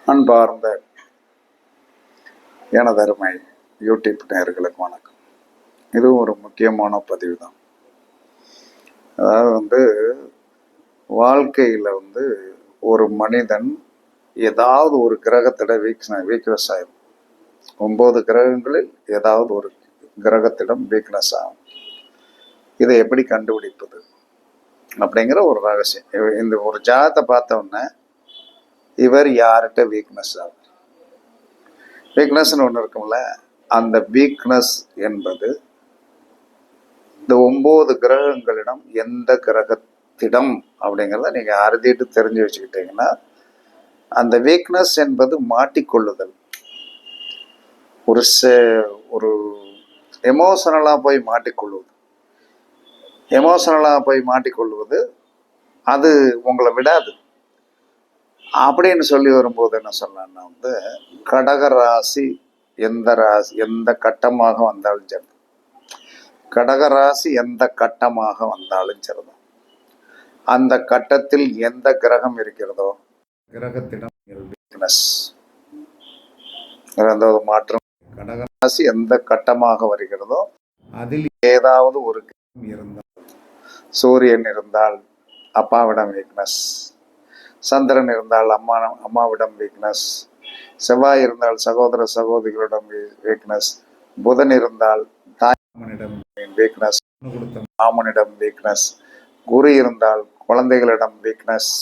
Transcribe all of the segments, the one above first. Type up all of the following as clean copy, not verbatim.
அன்பார்ந்த எனதருமை யூடியூப் நேயர்களுக்கு வணக்கம். இதுவும் ஒரு முக்கியமான பதிவு தான். அதாவது வாழ்க்கையில் ஒரு மனிதன் ஏதாவது ஒரு கிரகத்திட வீக்னஸ் ஆகும். 9 கிரகங்களில் ஏதாவது ஒரு கிரகத்திடம் வீக்னஸ் ஆகும். இதை எப்படி கண்டுபிடிப்பது அப்படிங்கிற ஒரு ரகசியம். இந்த ஒரு ஜாதத்தை பார்த்தோன்னே இவர் யார்கிட்ட வீக்னஸ் ஆகும். வீக்னஸ்ன்னு ஒன்று இருக்கும்ல, அந்த வீக்னஸ் என்பது இந்த 9 கிரகங்களிடம் எந்த கிரகத்திடம் அப்படிங்கிறத நீங்கள் அறுதிட்டு தெரிஞ்சு வச்சுக்கிட்டீங்கன்னா, அந்த வீக்னஸ் என்பது மாட்டிக்கொள்ளுதல். ஒரு எமோஷனலாக போய் மாட்டிக்கொள்வது அது உங்களை விடாது அப்படின்னு சொல்லி வரும்போது என்ன சொல்லலாம்னா, கடக ராசி எந்த கட்டமாக வந்தாலும் சரி, கடக ராசி எந்த கட்டமாக வந்தாலும் சரிதான், அந்த கட்டத்தில் எந்த கிரகம் இருக்கிறதோ கிரகத்திடம் வீக்னஸ் மாற்றம். கடகராசி எந்த கட்டமாக வருகிறதோ அதில் ஏதாவது ஒரு கிரகம் இருந்தால், சூரியன் இருந்தால் அப்பாவிடம் வீக்னஸ், சந்திரன் இருந்தால் அம்மாவிடம் வீக்னஸ், செவ்வாய் இருந்தால் சகோதர சகோதரிகளிடம் வீக்னஸ், புதன் இருந்தால் தாய்மாமனிடம் வீக்னஸ், மாமனிடம் வீக்னஸ், குரு இருந்தால் குழந்தைகளிடம் வீக்னஸ்.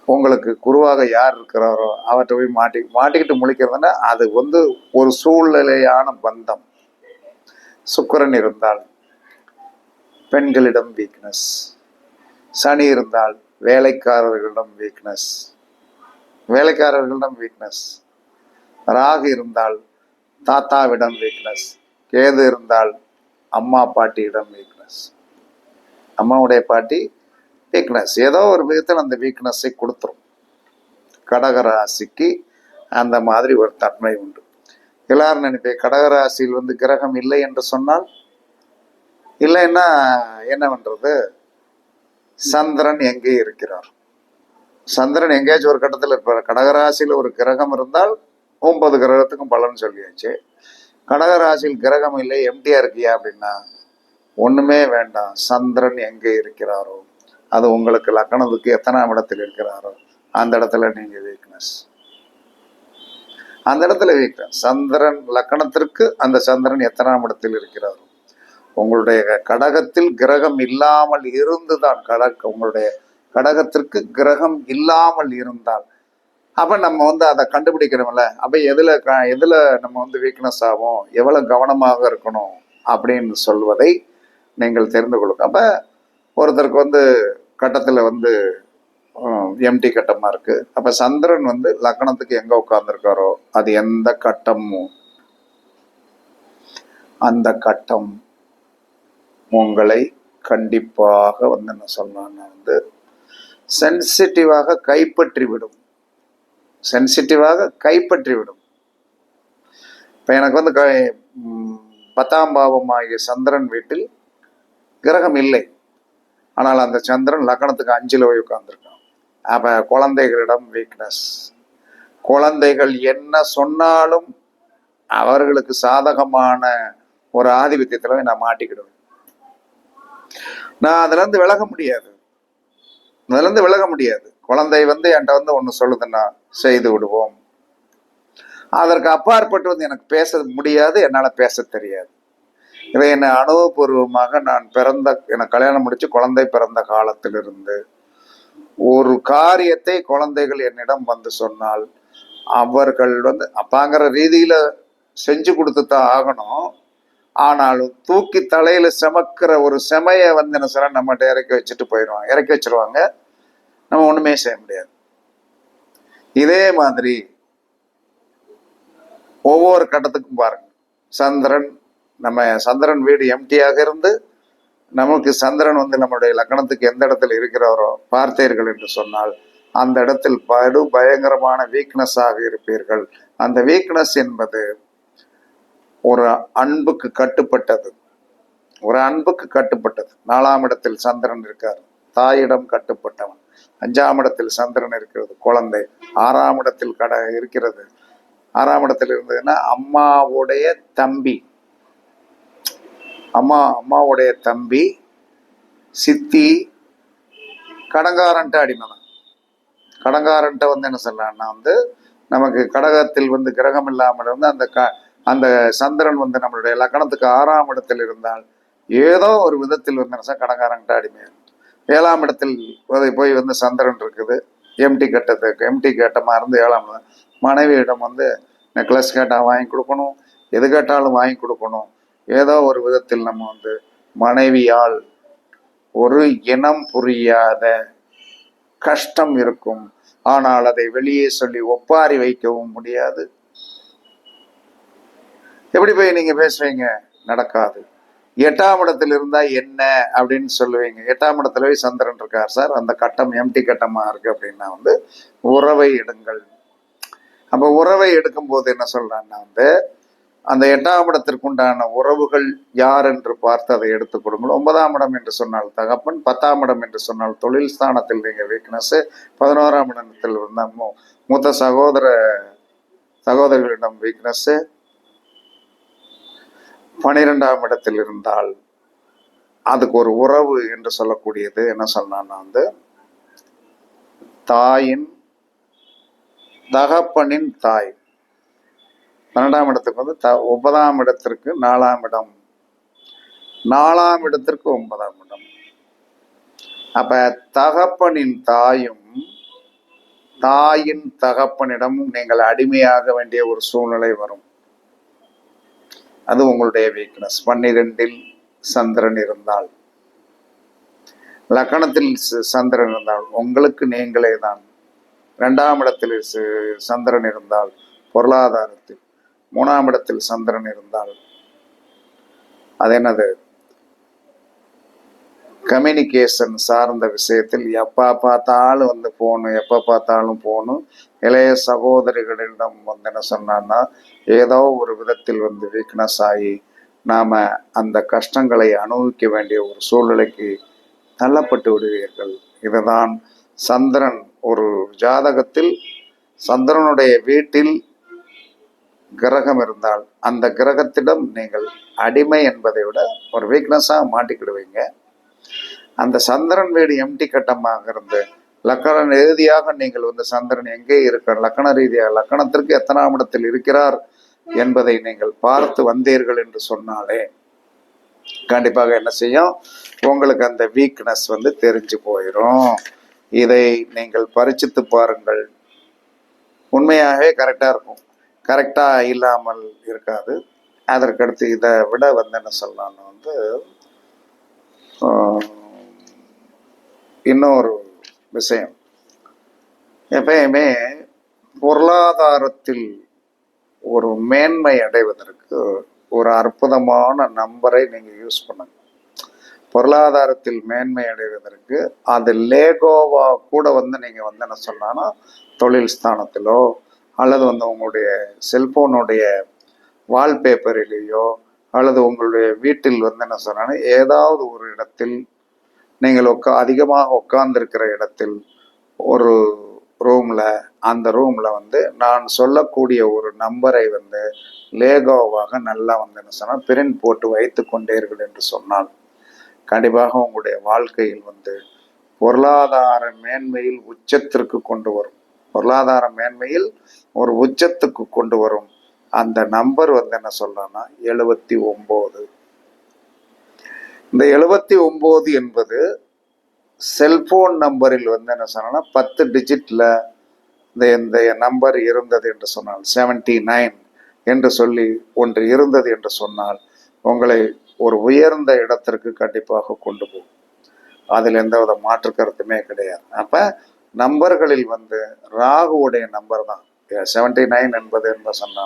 உங்களுக்கு குருவாக யார் இருக்கிறாரோ அவற்றை போய் மாட்டிக்கிட்டு முழிக்கிறதுனா அது ஒரு சூழ்நிலையான பந்தம். சுக்கிரன் இருந்தால் பெண்களிடம் வீக்னஸ், சனி இருந்தால் வேலைக்காரர்களிடம் வீக்னஸ், ராகு இருந்தால் தாத்தாவிடம் வீக்னஸ், கேது இருந்தால் அம்மா பாட்டியிடம் வீக்னஸ், அம்மாவுடைய பாட்டி வீக்னஸ். ஏதோ ஒரு விதத்தில் அந்த வீக்னஸை கொடுத்துரும். கடகராசிக்கு அந்த மாதிரி ஒரு தன்மை உண்டு. எல்லாரும் நினைப்பேன், கடகராசியில் கிரகம் இல்லை என்று சொன்னால், இல்லைன்னா என்ன பண்றது, சந்திரன் எங்கே இருக்கிறார்? சந்திரன் எங்கேயாச்சும் ஒரு கட்டத்தில் இருப்பார். கடகராசியில் ஒரு கிரகம் இருந்தால் 9 கிரகத்துக்கும் பலன் சொல்லியாச்சு. கடகராசியில் கிரகம் இல்லை, எம்டியா இருக்கியா அப்படின்னா ஒண்ணுமே வேண்டாம். சந்திரன் எங்கே இருக்கிறாரோ, அது உங்களுக்கு லக்கணத்துக்கு எத்தனாம் இடத்தில் இருக்கிறாரோ அந்த இடத்துல நீங்க வீக்னஸ். அந்த இடத்துல வீக்னஸ். சந்திரன் லக்கணத்திற்கு அந்த சந்திரன் எத்தனாம் இடத்தில் இருக்கிறாரோ, உங்களுடைய கடகத்தில் கிரகம் இல்லாமல் இருந்துதான், உங்களுடைய கடகத்திற்கு கிரகம் இல்லாமல் இருந்தால், அப்ப நம்ம அதை கண்டுபிடிக்கிறோம்ல. அப்ப எதுல நம்ம வீக்னஸ் ஆகும், எவ்வளவு கவனமாக இருக்கணும் அப்படின்னு சொல்வதை நீங்கள் தெரிந்து கொள்ளுங்க. அப்ப ஒருத்தருக்கு கட்டத்துல எம்டி கட்டமா இருக்கு. அப்ப சந்திரன் லக்னத்துக்கு எங்க உட்கார்ந்துருக்காரோ அது எந்த கட்டமும், அந்த கட்டம் உங்களை கண்டிப்பாக என்ன சொல்லலாம்னா சென்சிட்டிவாக கைப்பற்றி விடும். இப்ப எனக்கு 10ஆம் பாவம் ஆகிய சந்திரன் வீட்டில் கிரகம் இல்லை, ஆனால் அந்த சந்திரன் லக்னத்துக்கு 5ல் போய் உட்கார்ந்துருக்கான். அப்ப குழந்தைகளிடம் வீக்னஸ். குழந்தைகள் என்ன சொன்னாலும் அவர்களுக்கு சாதகமான ஒரு ஆதிபத்தியத்துல நான் மாட்டிக்கிடுவேன். நான் அதுல இருந்து விலக முடியாது. குழந்தை என்கிட்ட ஒண்ணு சொல்லுதுன்னா செய்து விடுவோம். அதற்கு அப்பாற்பட்டு எனக்கு பேச முடியாது, என்னால பேச தெரியாது. இதை என்னை அனுபவபூர்வமாக நான் எனக்கு கல்யாணம் முடிச்சு குழந்தை பிறந்த காலத்திலிருந்து ஒரு காரியத்தை குழந்தைகள் என்னிடம் சொன்னால் அவர்கள் அப்பாங்கிற ரீதியில செஞ்சு கொடுத்துதான் ஆகணும். ஆனாலும் தூக்கி தலையில செமக்கிற ஒரு செமைய என்ன சொல்ல நம்மகிட்ட இறக்கி வச்சிருவாங்க. நம்ம ஒண்ணுமே செய்ய முடியாது. இதே மாதிரி ஒவ்வொரு கட்டத்துக்கும் பாருங்க, சந்திரன் வீடு எம்டியாக இருந்து நமக்கு சந்திரன் நம்மளுடைய லக்னத்துக்கு எந்த இடத்துல இருக்கிறாரோ பார்த்தீர்கள் என்று சொன்னால் அந்த இடத்தில் பயங்கரமான வீக்னஸாக இருப்பீர்கள். அந்த வீக்னஸ் என்பது ஒரு அன்புக்கு கட்டுப்பட்டது. 4ஆம் இடத்தில் சந்திரன் இருக்கார், தாயிடம் கட்டுப்பட்டவன். 5ஆம் இடத்தில் சந்திரன் இருக்கிறது, குழந்தை. 6ஆம் இடத்தில் இருக்கிறது. 6ஆம் இடத்தில் இருந்ததுன்னா அம்மாவுடைய தம்பி, அம்மாவுடைய தம்பி, சித்தி, கடங்காரன்ட்ட அடிமை தான். கடங்காரன்ட்ட என்ன சொல்லலாம்னா நமக்கு கடகத்தில் கிரகம் இல்லாமல் அந்த சந்திரன் நம்மளுடைய லக்கணத்துக்கு 6ஆம் இடத்தில் இருந்தால் ஏதோ ஒரு விதத்தில் கடங்காரன்ட்ட அடிமையாக. 7ஆம் இடத்தில் போய் சந்திரன் இருக்குது, எம்டி கட்டமா இருந்து 7ஆம் மனைவியிடம் நெக்லஸ் கேட்டா வாங்கி கொடுக்கணும், எது கேட்டாலும் வாங்கி கொடுக்கணும். ஏதோ ஒரு விதத்தில் நம்ம மனைவியால் ஒரு இனம் புரியாத கஷ்டம் இருக்கும். ஆனால் அதை வெளியே சொல்லி ஒப்பாரி வைக்கவும் முடியாது. எப்படி போய் நீங்க பேசுவீங்க? நடக்காது. 8ஆம் இடத்துல இருந்தா என்ன அப்படின்னு சொல்லுவீங்க. 8ஆம் இடத்துல சந்திரன் இருக்கார் சார், அந்த கட்டம் எம்டி கட்டமா இருக்கு அப்படின்னா உறவை எடுங்கள். அப்ப உறவை எடுக்கும் போது என்ன சொல்றான்னா அந்த 8ஆம் இடத்திற்குண்டான உறவுகள் யார் என்று பார்த்து அதை எடுத்துக் கொடுங்கள். 9ஆம் இடம் என்று சொன்னால் தகப்பன், 10ஆம் இடம் என்று சொன்னால் தொழில் ஸ்தானத்தில் நீங்க வீக்னஸ், 11ஆம் இடத்தில் இருந்தால் மூத்த சகோதரர்களிடம் வீக்னஸ், 12ஆம் இடத்தில் இருந்தால் அதுக்கு ஒரு உறவு என்று சொல்லக்கூடியது என்ன சொன்னான்னா தாயின் தகப்பனின் தாய். 12ஆம் இடத்துக்கு 9ஆம் இடத்திற்கு 4ஆம் இடம், 4ஆம் இடத்திற்கு 9ஆம் இடம். அப்ப தகப்பனின் தாயும் தாயின் தகப்பனிடமும் நீங்கள் அடிமையாக வேண்டிய ஒரு சூழ்நிலை வரும். அது உங்களுடைய வீக்னஸ். 12இல் சந்திரன் இருந்தால், லக்கணத்தில் சந்திரன் இருந்தால் உங்களுக்கு நீங்களே தான். 2ஆம் இடத்தில் சந்திரன் இருந்தால் பொருளாதாரத்தில், 3ஆம் இடத்தில் சந்திரன் இருந்தால் அது என்னது, கம்யூனிகேஷன் சார்ந்த விஷயத்தில் எப்போ பார்த்தாலும் போகணும், எப்போ பார்த்தாலும் போகணும். இளைய சகோதரிகளிடம் என்ன சொன்னான்னா ஏதோ ஒரு விதத்தில் வீக்னஸ் ஆகி நாம அந்த கஷ்டங்களை அனுபவிக்க வேண்டிய ஒரு சூழ்நிலைக்கு தள்ளப்பட்டு விடுவீர்கள். இதுதான் சந்திரன். ஒரு ஜாதகத்தில் சந்திரனுடைய வீட்டில் கிரகம் இருந்தால் அந்த கிரகத்திடம் நீங்கள் அடிமை என்பதை விட ஒரு வீக்னஸாக மாட்டிக்கிடுவீங்க. அந்த சந்திரன் வீடு எம்டி கட்டமாக இருந்து லக்கண ரீதியாக நீங்கள் சந்திரன் எங்கே இருக்க, லக்கண ரீதியாக லக்கணத்திற்கு எத்தனாம் இடத்தில் இருக்கிறார் என்பதை நீங்கள் பார்த்து வந்தீர்கள் என்று சொன்னாலே கண்டிப்பாக என்ன செய்யும், உங்களுக்கு அந்த வீக்னஸ் தெரிஞ்சு போயிடும். இதை நீங்கள் பரிச்சித்து பாருங்கள். உண்மையாகவே கரெக்டாக இருக்கும், கரெக்டாக இல்லாமல் இருக்காது. அதற்கடுத்து இதை விட என்ன சொல்லலாம்னு இன்னொரு விஷயம், எப்பயுமே பொருளாதாரத்தில் ஒரு மேன்மை அடைவதற்கு ஒரு அற்புதமான நம்பரை நீங்கள் யூஸ் பண்ணுங்க. பொருளாதாரத்தில் மேன்மை அடைவதற்கு அது லேகோவா கூட நீங்கள் என்ன சொன்னா தொழில் ஸ்தானத்திலோ அல்லது உங்களுடைய செல்போனுடைய வால்பேப்பரிலேயோ அல்லது உங்களுடைய வீட்டில் என்ன சொன்னா ஏதாவது ஒரு இடத்தில் நீங்கள் அதிகமாக உட்கார்ந்துருக்கிற இடத்தில் ஒரு ரூம்ல, அந்த ரூம்ல நான் சொல்லக்கூடிய ஒரு நம்பரை லேகோவாக நல்லா என்ன சொன்னா பிரிண்ட் போட்டு வைத்து கொண்டீர்கள் என்று சொன்னால் கண்டிப்பாக உங்களுடைய வாழ்க்கையில் பொருளாதார மேன்மையில் உச்சத்திற்கு கொண்டு வரும். பொருளாதார மேன்மையில் ஒரு உச்சத்துக்கு கொண்டு வரும். அந்த நம்பர் என்ன சொல்றேன்னா 79. இந்த 79 என்பது செல்போன் நம்பரில் என்ன சொன்னா 10 டிஜிட்ல இந்த நம்பர் இருந்தது என்று சொன்னால் 79 என்று சொல்லி ஒன்று இருந்தது என்று சொன்னால் உங்களை ஒரு உயர்ந்த இடத்திற்கு கண்டிப்பாக கொண்டு போகும். அதில் எந்தவித மாற்று கருத்துமே கிடையாது. அப்ப நம்பர்களில் ராகுவுடைய நம்பர் தான் 79 என்பது என்ன சொன்னா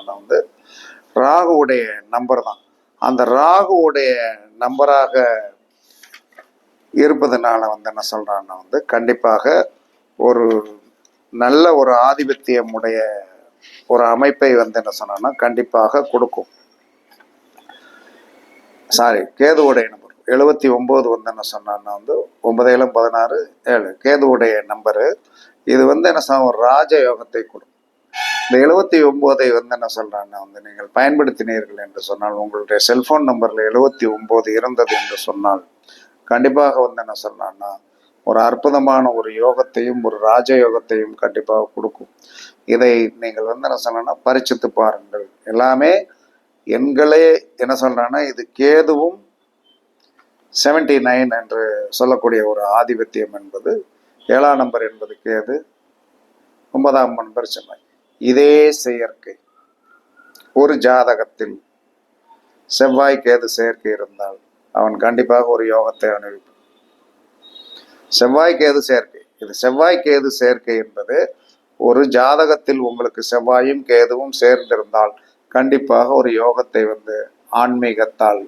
ராகுவுடைய நம்பர் தான். அந்த ராகுவுடைய நம்பராக இருப்பதனால என்ன சொல்றான்னா கண்டிப்பாக ஒரு நல்ல ஒரு ஆதிபத்தியம் உடைய ஒரு அமைப்பை என்ன சொன்னா கண்டிப்பாக கொடுக்கும். கேதுவுடைய நம்பர் 79 வந்து என்ன சொன்னான்னா வந்து 9 16 7 கேதுவுடைய நம்பரு. இது வந்து என்ன சொல்ல ஒரு ராஜயோகத்தை கொடுக்கும். இந்த 79 வந்து என்ன சொல்றான்னா வந்து நீங்கள் பயன்படுத்தினீர்கள் என்று சொன்னால், உங்களுடைய செல்போன் நம்பர்ல 79 இருந்தது என்று சொன்னால் கண்டிப்பாக வந்து என்ன சொன்னான்னா ஒரு அற்புதமான ஒரு யோகத்தையும் ஒரு ராஜயோகத்தையும் கண்டிப்பாக கொடுக்கும். இதை நீங்கள் வந்து என்ன சொல்லணும்னா பரிச்சித்து பாருங்கள். எல்லாமே எண்களே என்ன சொல்றான்னா இது கேதுவும் 79 என்று சொல்லக்கூடிய ஒரு ஆதிபத்தியம் என்பது 7ஆம் நம்பர் என்பது கேது, 9ஆம் நம்பர் செவ்வாய். இதே செயற்கை ஒரு ஜாதகத்தில் செவ்வாய் கேது செயற்கை இருந்தால் அவன் கண்டிப்பாக ஒரு யோகத்தை அனுபவிப்பான். செவ்வாய் கேது சேர்க்கை, இது செவ்வாய் கேது சேர்க்கை என்பது ஒரு ஜாதகத்தில் உங்களுக்கு செவ்வாயும் கேதுவும் சேர்ந்திருந்தால் கண்டிப்பாக ஒரு யோகத்தை வந்து ஆன்மீகத்தால்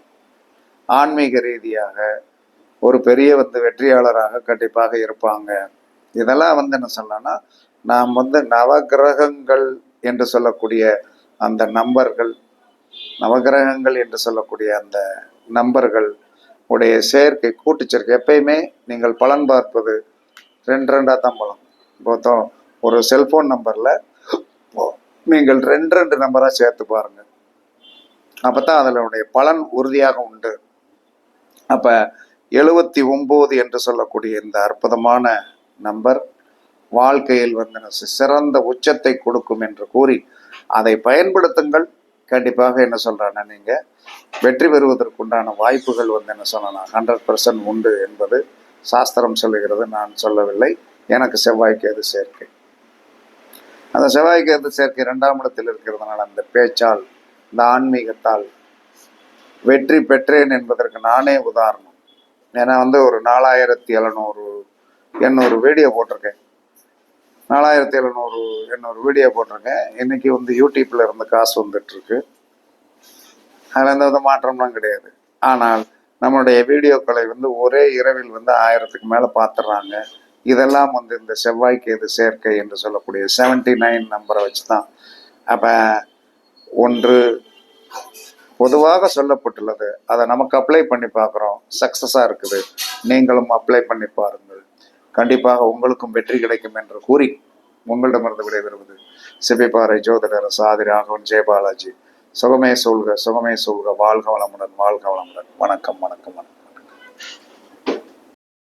ஆன்மீக ரீதியாக ஒரு பெரிய வந்து வெற்றியாளராக கண்டிப்பாக இருப்பாங்க. இதெல்லாம் வந்து என்ன சொல்லலாம்னா நாம் வந்து நவகிரகங்கள் என்று சொல்லக்கூடிய அந்த நம்பர்கள், நவகிரகங்கள் என்று சொல்லக்கூடிய அந்த நம்பர்கள் உடைய சேர்க்கை கூட்டுச்சேர்க்கை. எப்பயுமே நீங்கள் பலன் பார்ப்பது 2 தான் பலன். மொத்தம் ஒரு செல்போன் நம்பர்ல நீங்கள் 2 நம்பரா சேர்த்து பாருங்க. அப்பதான் அதனுடைய பலன் உறுதியாக உண்டு. அப்ப 79 என்று சொல்லக்கூடிய இந்த அற்புதமான நம்பர் வாழ்க்கையில் வந்து சிறந்த உச்சத்தை கொடுக்கும் என்று கூறி அதை பயன்படுத்துங்கள். கண்டிப்பாக என்ன சொல்றான்னா நீங்க வெற்றி பெறுவதற்குண்டான வாய்ப்புகள் வந்து என்ன சொல்லலாம் 100% உண்டு என்பது சாஸ்திரம் சொல்லுகிறது, நான் சொல்லவில்லை. எனக்கு செவ்வாய் கேது சேர்க்கை, அந்த செவ்வாய் கேது சேர்க்கை 2ஆம் இடத்தில் இருக்கிறதுனால அந்த பேச்சால் இந்த ஆன்மீகத்தால் வெற்றி பெற்றேன் என்பதற்கு நானே உதாரணம். ஏன்னா வந்து ஒரு 4700 வீடியோ போட்டிருக்கேன். 4700 வீடியோ போட்டிருக்கேன். இன்னைக்கு வந்து யூடியூப்ல இருந்து காசு வந்துட்டு இருக்கு. அதில் எந்த வித மாற்றம்லாம் கிடையாது. ஆனால் நம்மளுடைய வீடியோக்களை வந்து ஒரே இரவில் வந்து 1000க்கு மேலே பார்த்துடுறாங்க. இதெல்லாம் வந்து இந்த செவ்வாய் கேது சேர்க்கை என்று சொல்லக்கூடிய 79 நம்பரை வச்சு தான். அப்போ ஒன்று பொதுவாக சொல்லப்பட்டுள்ளது, அதை நமக்கு அப்ளை பண்ணி பார்க்குறோம், சக்ஸஸாக இருக்குது. நீங்களும் அப்ளை பண்ணி பாருங்கள், கண்டிப்பாக உங்களுக்கும் வெற்றி கிடைக்கும் என்று கூறி உங்களிடமிருந்து விடைபெறுவது சிபிபாறை ஜோதிடர் சாதி ராகவன் ஜெயபாலாஜி. சுகமே சொல்க, சுகமே சொல்க. வாழ்க வளமுடன், வாழ்க வளமுடன். வணக்கம், வணக்கம், வணக்கம்.